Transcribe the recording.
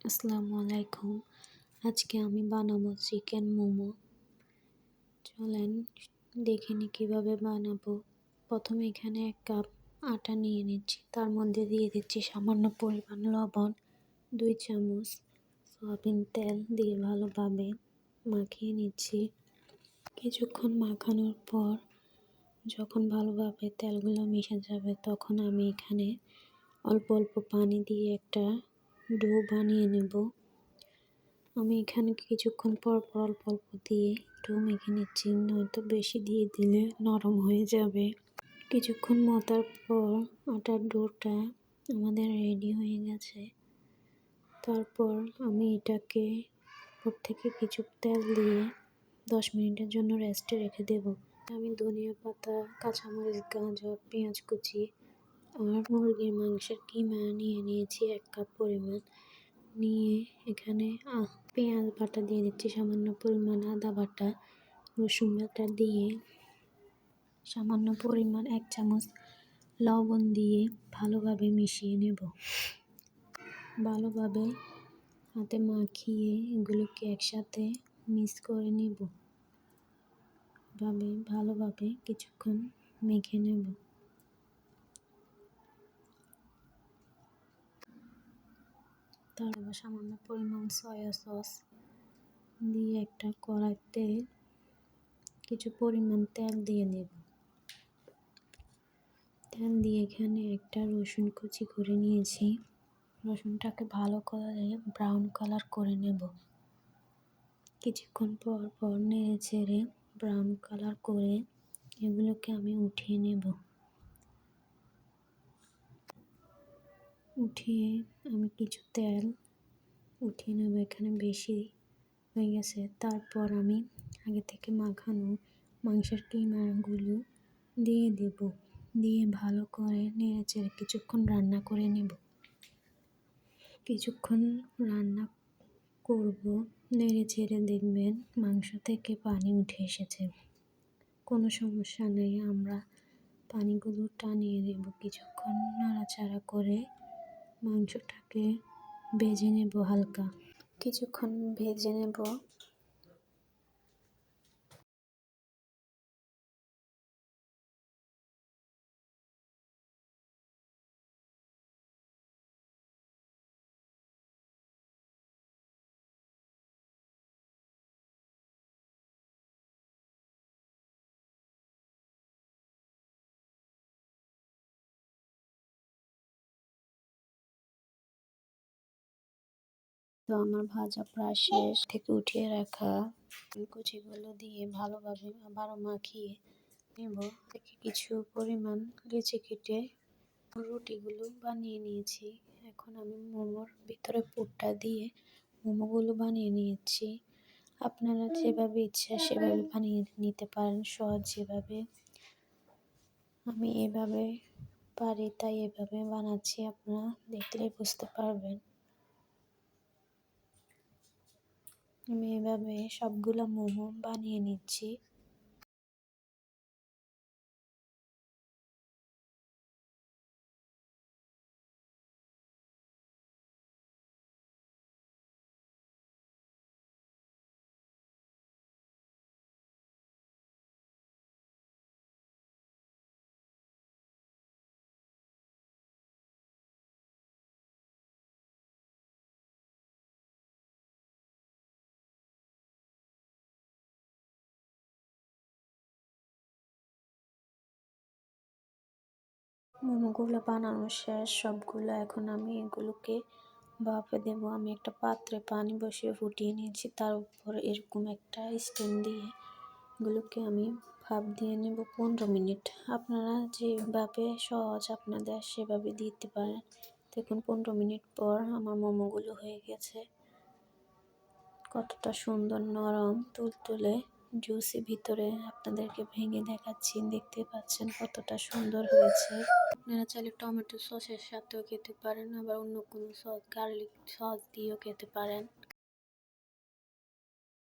আসসালামু আলাইকুম। আজকে আমি বানাবো চিকেন মোমো। চলেন দেখে নিই কীভাবে বানাবো। প্রথমে এখানে 1 কাপ আটা নিয়ে নিচ্ছি। তার মধ্যে দিয়ে দিচ্ছি সামান্য পরিমাণ লবণ, 2 চামচ সয়াবিন তেল দিয়ে ভালোভাবে মাখিয়ে নিচ্ছি। কিছুক্ষণ মাখানোর পর যখন ভালোভাবে তেলগুলো মিশে যাবে তখন আমি এখানে অল্প অল্প পানি দিয়ে একটা ডো বানিয়ে নেব। আমি এখানে কিছুক্ষণ পর অল্প অল্প দিয়ে ডো মেখে নিচ্ছি, নয়তো বেশি দিয়ে দিলে নরম হয়ে যাবে। কিছুক্ষণ মতার পর আটার ডোটা আমাদের রেডি হয়ে গেছে। তারপর আমি এটাকে উপর থেকে কিছু তেল দিয়ে 10 মিনিটের জন্য রেস্টে রেখে দেব। আমি ধনিয়া পাতা, কাঁচামরিচ, গাজর, পেঁয়াজ কুচি আর মুরগির মাংসের কিমা নিয়ে নিয়েছি 1 কাপ পরিমাণ। নিয়ে এখানে পেঁয়াজ বাটা দিয়ে দিচ্ছি, সামান্য পরিমাণ আদা বাটা, রসুন বাটা দিয়ে সামান্য পরিমাণ 1 চামচ লবণ দিয়ে ভালোভাবে মিশিয়ে নেব। ভালোভাবে হাতে মাখিয়ে এগুলোকে একসাথে মিক্স করে নেব। ভালোভাবে কিছুক্ষণ মেখে নেব। তারপর সামান্য পরিমাণ সয়া সস দিয়ে একটা কড়াইতে কিছু পরিমাণ তেল দিয়ে নেব। তেল দিয়ে এখানে একটা রসুন কুচি করে নিয়েছি। রসুনটাকে ভালো করে ব্রাউন কালার করে নেব। কিছুক্ষণ পর নেড়ে চেড়ে ব্রাউন কালার করে এগুলোকে আমি উঠিয়ে নেব। উঠিয়ে আমি কিছু তেল উঠিয়ে নেব, এখানে বেশি হয়ে গেছে। তারপর আমি আগে থেকে মাখানো মাংসের কিমাগুলো দিয়ে দেব। দিয়ে ভালো করে নেড়ে চেড়ে কিছুক্ষণ রান্না করে নেব। কিছুক্ষণ রান্না করব, নেড়ে চেড়ে দেখবেন মাংস থেকে পানি উঠে এসেছে। কোনো সমস্যা নেই, আমরা পানিগুলো টানিয়ে নেব। কিছুক্ষণ নাড়াচাড়া করে মাংসটাকে ভেজে নেব হালকা। কিছুক্ষণ ভেজে নেব। তো আমার ভাজা প্রায় শেষ। থেকে উঠিয়ে রাখা কুচিগুলো দিয়ে ভালোভাবে আবারও মাখিয়ে নেব। থেকে কিছু পরিমাণ লেচি কেটে রুটিগুলো বানিয়ে নিয়েছি। এখন আমি মোমোর ভিতরে পুরটা দিয়ে মোমোগুলো বানিয়ে নিয়েছি। আপনারা যেভাবে ইচ্ছা সেভাবে বানিয়ে নিতে পারেন, সহজ যেভাবে। আমি এভাবে পারি তাই এভাবে বানাচ্ছি, আপনারা দেখলেই বুঝতে পারবেন। আমি এভাবে সবগুলো মোমো বানিয়ে নিচ্ছি। মোমোগুলো বানানো শেষ সবগুলো। এখন আমি এগুলোকে ভাপে দেবো। আমি একটা পাত্রে পানি বসিয়ে ফুটিয়ে নিয়েছি, তার উপর এরকম একটা স্ট্যান্ড দিয়ে এগুলোকে আমি ভাপ দিয়ে নেব 15 মিনিট। আপনারা যেভাবে সহজ আপনাদের সেভাবে দিতে পারেন। দেখুন 15 মিনিট পর আমার মোমোগুলো হয়ে গেছে। কতটা সুন্দর নরম তুলতুলে জুসি ভিতরে আপনাদেরকে ভেঙে দেখাচ্ছি, দেখতে পাচ্ছেন কতটা সুন্দর হয়েছে। আপনারা চাইলে টমেটো সসের সাথেও খেতে পারেন, আবার অন্য কোনো সস গার্লিক সস দিয়েও খেতে পারেন।